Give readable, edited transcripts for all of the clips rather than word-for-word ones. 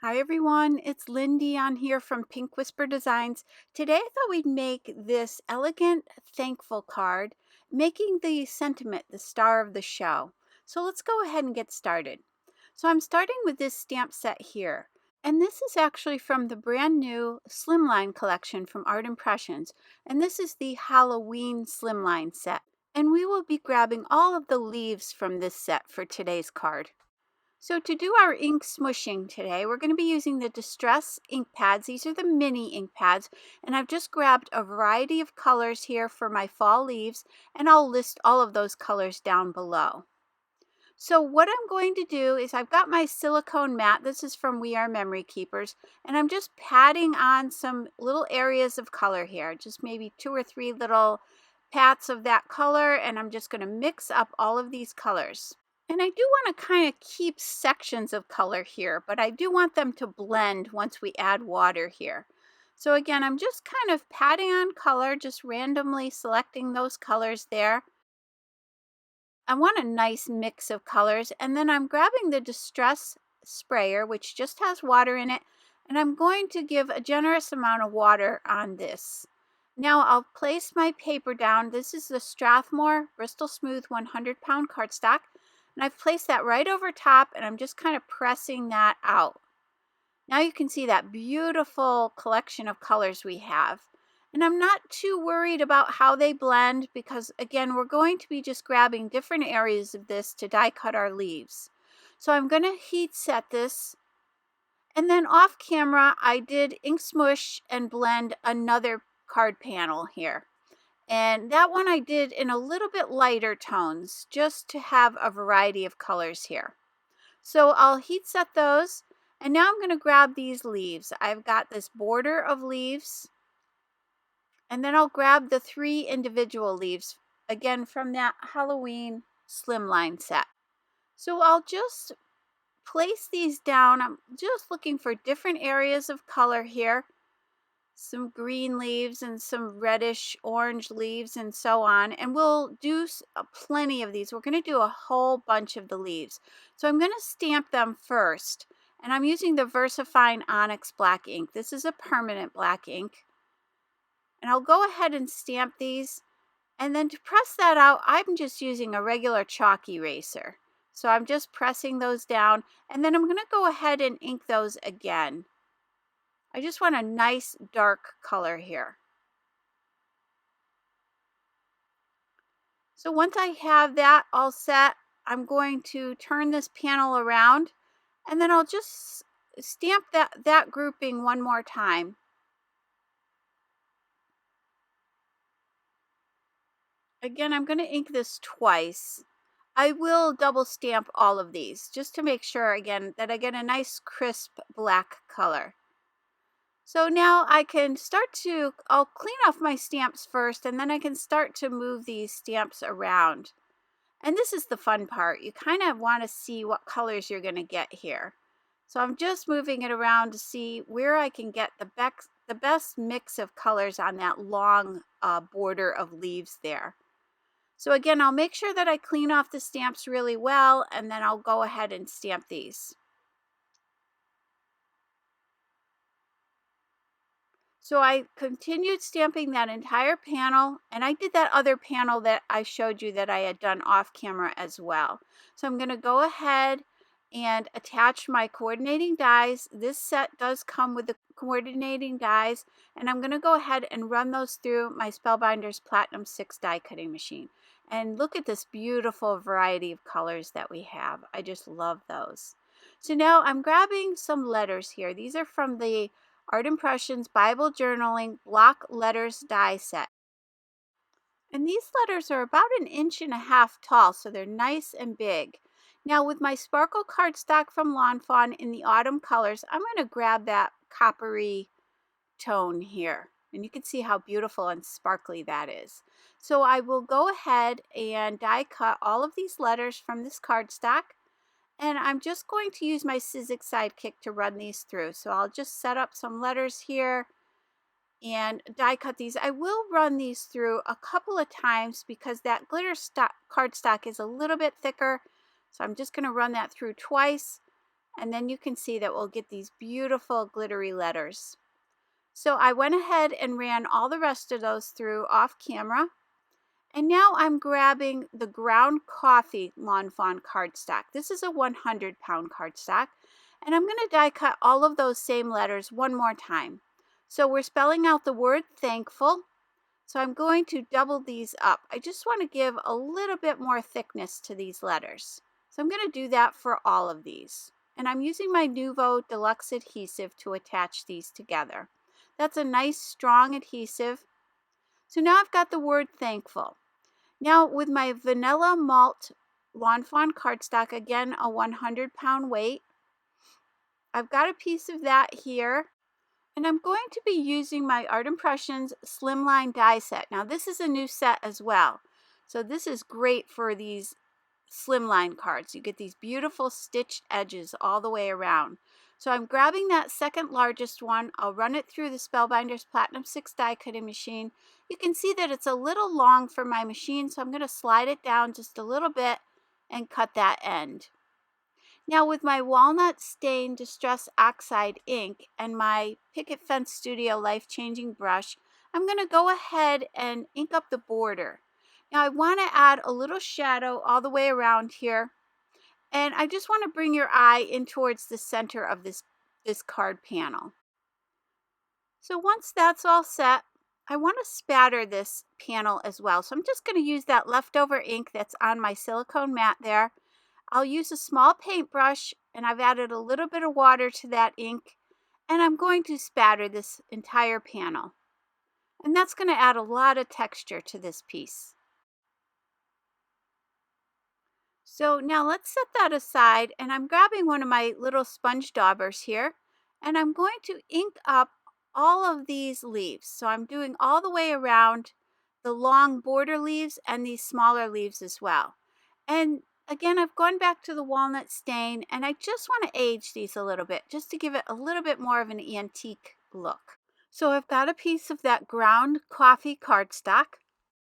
Hi everyone, it's Lindy on here from Pink Whisper Designs. Today I thought we'd make this elegant thankful card, making the sentiment the star of the show. So let's go ahead and get started. So I'm starting with this stamp set here. And this is actually from the brand new Slimline collection from Art Impressions. And this is the Halloween Slimline set. And we will be grabbing all of the leaves from this set for today's card. So to do our ink smushing today, we're going to be using the Distress ink pads. These are the mini ink pads, and I've just grabbed a variety of colors here for my fall leaves, and I'll list all of those colors down below. So what I'm going to do is I've got my silicone mat. This is from We Are Memory Keepers, and I'm just patting on some little areas of color here, just maybe 2 or 3 little pats of that color, and I'm just going to mix up all of these colors. And I do want to kind of keep sections of color here, but I do want them to blend once we add water here. So again, I'm just kind of patting on color, just randomly selecting those colors there. I want a nice mix of colors, and then I'm grabbing the Distress sprayer, which just has water in it, and I'm going to give a generous amount of water on this. Now I'll place my paper down. This is the Strathmore Bristol Smooth 100-pound cardstock, and I've placed that right over top, and I'm just kind of pressing that out. Now you can see that beautiful collection of colors we have. And I'm not too worried about how they blend because, again, we're going to be just grabbing different areas of this to die cut our leaves. So I'm going to heat set this. And then off camera, I did ink smush and blend another card panel here. And that one I did in a little bit lighter tones just to have a variety of colors here. So I'll heat set those. And now I'm going to grab these leaves. I've got this border of leaves. And then I'll grab the 3 individual leaves, again from that Halloween Slimline set. So I'll just place these down. I'm just looking for different areas of color here. Some green leaves and some reddish orange leaves and so on. And we'll do plenty of these. We're going to do a whole bunch of the leaves. So I'm going to stamp them first. And I'm using the VersaFine Onyx black ink. This is a permanent black ink. And I'll go ahead and stamp these. And then to press that out, I'm just using a regular chalk eraser. So I'm just pressing those down. And then I'm going to go ahead and ink those again. I just want a nice dark color here. So once I have that all set, I'm going to turn this panel around. And then I'll just stamp that grouping one more time. Again, I'm going to ink this twice. I will double stamp all of these just to make sure, again, that I get a nice crisp black color. So now I can I'll clean off my stamps first, and then I can start to move these stamps around. And this is the fun part. You kind of want to see what colors you're going to get here. So I'm just moving it around to see where I can get the best mix of colors on that long border of leaves there. So again, I'll make sure that I clean off the stamps really well, and then I'll go ahead and stamp these. So I continued stamping that entire panel, and I did that other panel that I showed you that I had done off camera as well. So I'm going to go ahead and attach my coordinating dies. This set does come with the coordinating dies, and I'm going to go ahead and run those through my Spellbinders Platinum 6 die cutting machine. And look at this beautiful variety of colors that we have. I just love those. So now I'm grabbing some letters here. These are from the Art Impressions Bible Journaling Block Letters die set. And these letters are about 1.5 inches tall, so they're nice and big. Now with my sparkle cardstock from Lawn Fawn in the autumn colors, I'm going to grab that coppery tone here. And you can see how beautiful and sparkly that is. So I will go ahead and die cut all of these letters from this cardstock. And I'm just going to use my Sizzix Sidekick to run these through. So I'll just set up some letters here and die cut these. I will run these through a couple of times because that glitter cardstock is a little bit thicker. So I'm just going to run that through twice. and then you can see that we'll get these beautiful glittery letters. So I went ahead and ran all the rest of those through off camera. And now I'm grabbing the ground coffee Lawn Fawn cardstock. This is a 100-pound cardstock. And I'm going to die cut all of those same letters one more time. So we're spelling out the word thankful. So I'm going to double these up. I just want to give a little bit more thickness to these letters. So I'm going to do that for all of these. And I'm using my Nuvo Deluxe Adhesive to attach these together. That's a nice strong adhesive. So now I've got the word thankful. Now with my vanilla malt Lawn Fawn cardstock, again a 100-pound weight, I've got a piece of that here. And I'm going to be using my Art Impressions Slimline die set. Now this is a new set as well. So this is great for these Slimline cards. You get these beautiful stitched edges all the way around. So I'm grabbing that second largest one. I'll run it through the Spellbinders Platinum 6 die cutting machine. You can see that it's a little long for my machine, so I'm going to slide it down just a little bit and cut that end. Now with my Walnut Stain Distress Oxide ink and my Picket Fence Studio Life Changing brush, I'm going to go ahead and ink up the border. Now I want to add a little shadow all the way around here, and I just want to bring your eye in towards the center of this card panel. So once that's all set, I want to spatter this panel as well. So I'm just going to use that leftover ink that's on my silicone mat there. I'll use a small paintbrush, and I've added a little bit of water to that ink, and I'm going to spatter this entire panel. And that's going to add a lot of texture to this piece. So now let's set that aside, and I'm grabbing one of my little sponge daubers here, and I'm going to ink up all of these leaves. So I'm doing all the way around the long border leaves and these smaller leaves as well. And again, I've gone back to the walnut stain, and I just want to age these a little bit, just to give it a little bit more of an antique look. So I've got a piece of that ground coffee cardstock,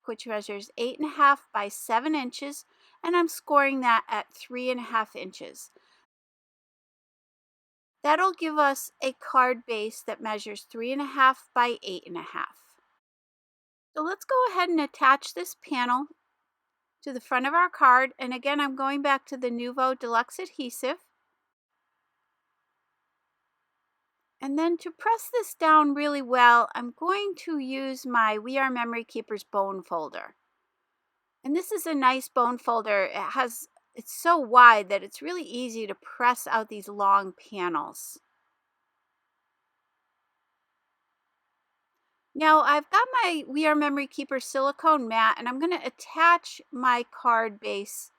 which measures 8.5 by 7 inches, and I'm scoring that at 3.5 inches. That'll give us a card base that measures 3.5 by 8.5. So let's go ahead and attach this panel to the front of our card, and again I'm going back to the Nuvo Deluxe Adhesive. And then to press this down really well, I'm going to use my We Are Memory Keepers bone folder. And this is a nice bone folder. It's so wide that it's really easy to press out these long panels. Now I've got my We Are Memory Keeper silicone mat, and I'm going to attach my card base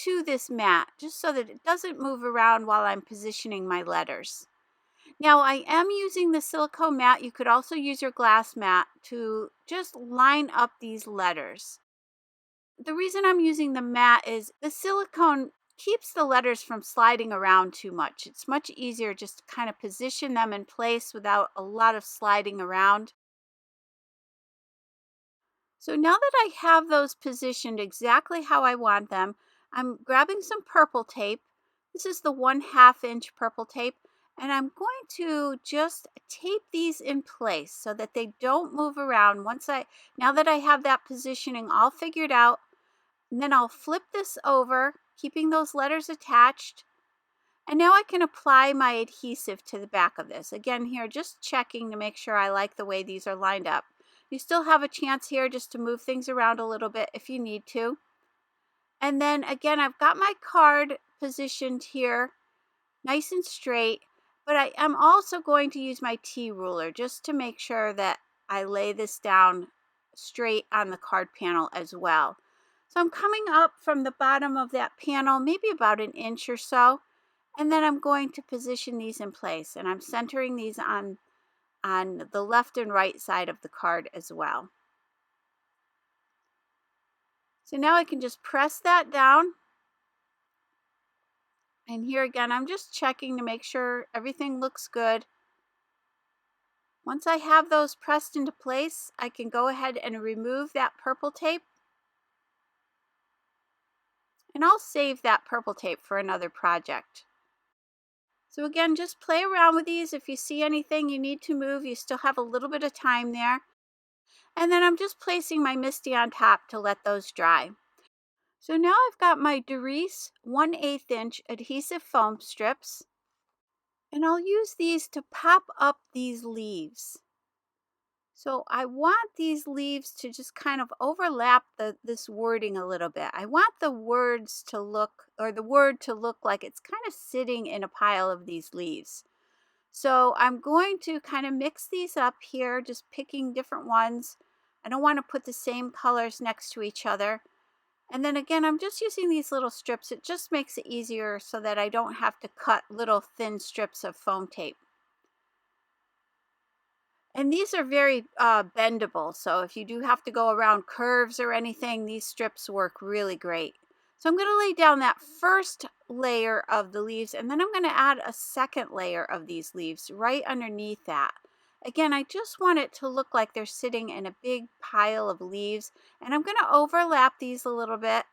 to this mat just so that it doesn't move around while I'm positioning my letters. Now I am using the silicone mat. You could also use your glass mat to just line up these letters. The reason I'm using the mat is the silicone keeps the letters from sliding around too much. It's much easier just to kind of position them in place without a lot of sliding around. So now that I have those positioned exactly how I want them, I'm grabbing some purple tape. This is the 1/2 inch purple tape, and I'm going to just tape these in place so that they don't move around. Now that I have that positioning all figured out, and then I'll flip this over, keeping those letters attached. And now I can apply my adhesive to the back of this. Again here, just checking to make sure I like the way these are lined up. You still have a chance here just to move things around a little bit if you need to. And then again, I've got my card positioned here nice and straight, but I am also going to use my T-ruler just to make sure that I lay this down straight on the card panel as well. So I'm coming up from the bottom of that panel, maybe about 1 inch or so, and then I'm going to position these in place, and I'm centering these on the left and right side of the card as well. So now I can just press that down. And here again, I'm just checking to make sure everything looks good. Once I have those pressed into place, I can go ahead and remove that purple tape. And I'll save that purple tape for another project. So again, just play around with these. If you see anything you need to move, you still have a little bit of time there. And then I'm just placing my Misty on top to let those dry. So now I've got my Darice 1/8 inch adhesive foam strips, and I'll use these to pop up these leaves. So I want these leaves to just kind of overlap this wording a little bit. I want the words to look, or the word to look like it's kind of sitting in a pile of these leaves. So I'm going to kind of mix these up here, just picking different ones. I don't want to put the same colors next to each other. And then again, I'm just using these little strips. It just makes it easier so that I don't have to cut little thin strips of foam tape. And these are very bendable, so if you do have to go around curves or anything, these strips work really great. So I'm going to lay down that first layer of the leaves, and then I'm going to add a second layer of these leaves right underneath that. Again, I just want it to look like they're sitting in a big pile of leaves, and I'm going to overlap these a little bit.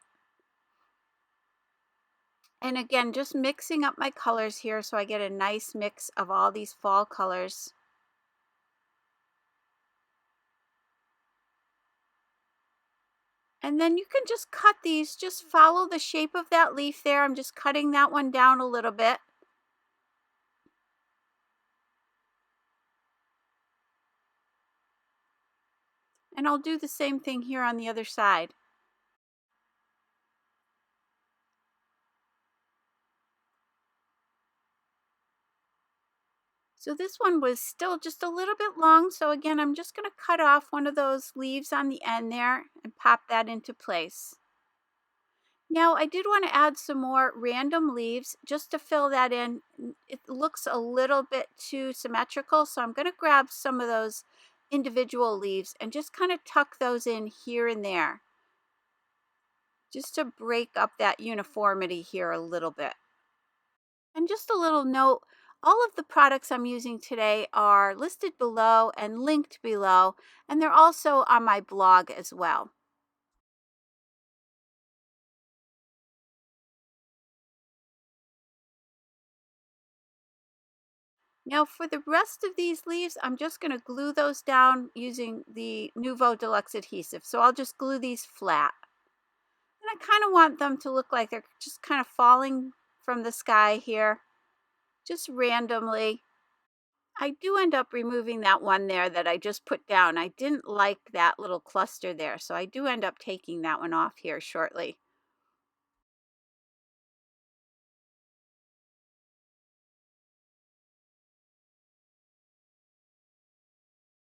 And again, just mixing up my colors here so I get a nice mix of all these fall colors. And then you can just cut these, just follow the shape of that leaf there. I'm just cutting that one down a little bit. And I'll do the same thing here on the other side. So this one was still just a little bit long. So again, I'm just going to cut off one of those leaves on the end there and pop that into place. Now I did want to add some more random leaves just to fill that in. It looks a little bit too symmetrical, so I'm going to grab some of those individual leaves and just kind of tuck those in here and there, just to break up that uniformity here a little bit. And just a little note, all of the products I'm using today are listed below and linked below, and they're also on my blog as well. Now for the rest of these leaves, I'm just going to glue those down using the Nuvo Deluxe adhesive. So I'll just glue these flat. And I kind of want them to look like they're just kind of falling from the sky here, just randomly. I do end up removing that one there that I just put down. I didn't like that little cluster there, so I do end up taking that one off here shortly.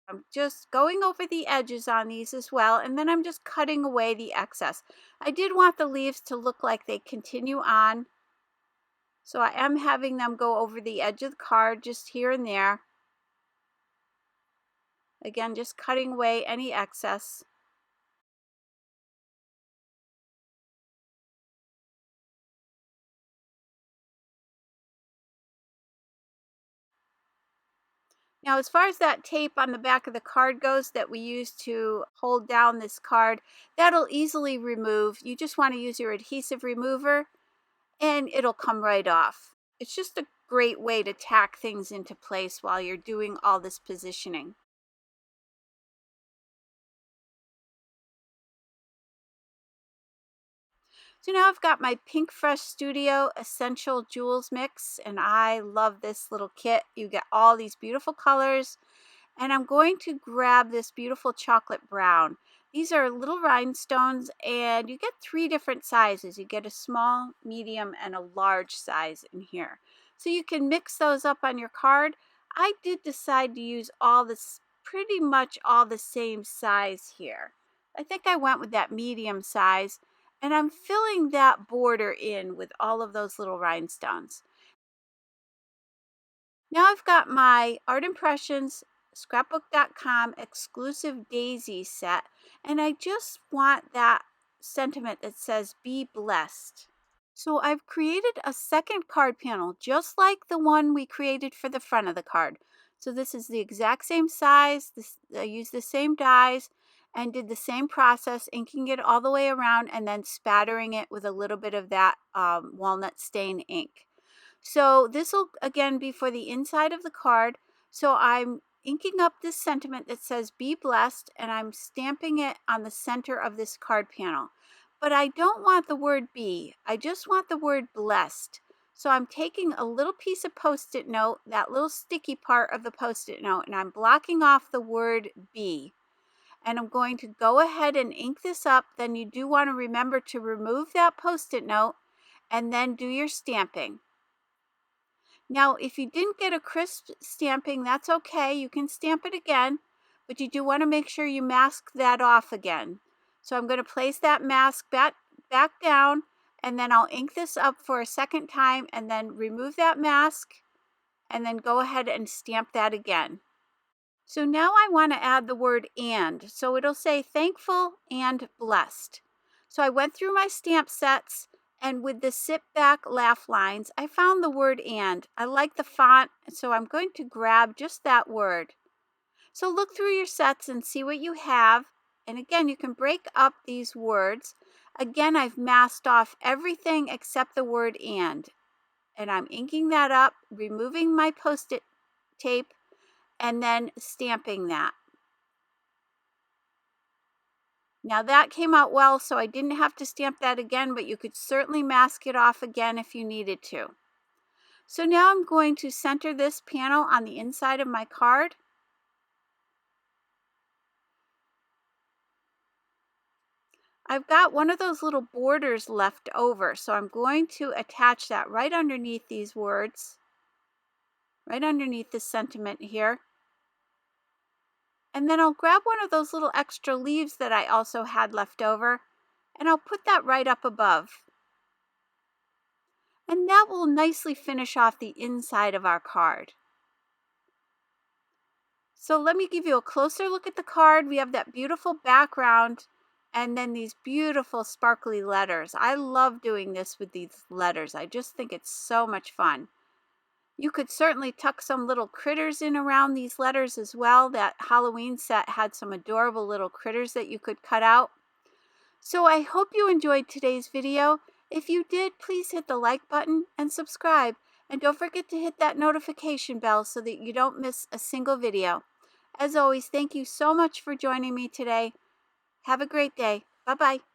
I'm just going over the edges on these as well, and then I'm just cutting away the excess. I did want the leaves to look like they continue on, so I am having them go over the edge of the card just here and there. Again, just cutting away any excess. Now, as far as that tape on the back of the card goes that we use to hold down this card, that'll easily remove. You just want to use your adhesive remover and it'll come right off. It's just a great way to tack things into place while you're doing all this positioning. So now I've got my Pink Fresh Studio Essential Jewels Mix, and I love this little kit. You get all these beautiful colors. And I'm going to grab this beautiful chocolate brown. These are little rhinestones, and you get three different sizes. You get a small, medium, and a large size in here. So you can mix those up on your card. I did decide to use all this, pretty much all the same size here. I think I went with that medium size, and I'm filling that border in with all of those little rhinestones. Now I've got my Art Impressions scrapbook.com exclusive Daisies set, and I just want that sentiment that says be blessed. So I've created a second card panel just like the one we created for the front of the card. So this is the exact same size. I used the same dies and did the same process, inking it all the way around and then spattering it with a little bit of that walnut stain ink. So this will again be for the inside of the card. So I'm inking up this sentiment that says be blessed, and I'm stamping it on the center of this card panel. But I don't want the word be, I just want the word blessed. So I'm taking a little piece of Post-it note, that little sticky part of the Post-it note, and I'm blocking off the word be. And I'm going to go ahead and ink this up. Then you do want to remember to remove that Post-it note and then do your stamping. Now, if you didn't get a crisp stamping, that's okay. You can stamp it again, but you do want to make sure you mask that off again. So I'm going to place that mask back down, and then I'll ink this up for a second time and then remove that mask and then go ahead and stamp that again. So now I want to add the word and. So it'll say thankful and blessed. So I went through my stamp sets, and with the sit back laugh lines, I found the word and. I like the font, so I'm going to grab just that word. So look through your sets and see what you have. And again, you can break up these words. Again, I've masked off everything except the word and. And I'm inking that up, removing my Post-it tape, and then stamping that. Now that came out well, so I didn't have to stamp that again, but you could certainly mask it off again if you needed to. So now I'm going to center this panel on the inside of my card. I've got one of those little borders left over, so I'm going to attach that right underneath these words, right underneath the sentiment here. And then I'll grab one of those little extra leaves that I also had left over, and I'll put that right up above. And that will nicely finish off the inside of our card. So let me give you a closer look at the card. We have that beautiful background and then these beautiful sparkly letters. I love doing this with these letters. I just think it's so much fun. You could certainly tuck some little critters in around these letters as well. That Halloween set had some adorable little critters that you could cut out. So I hope you enjoyed today's video. If you did, please hit the like button and subscribe. And don't forget to hit that notification bell so that you don't miss a single video. As always, thank you so much for joining me today. Have a great day. Bye-bye.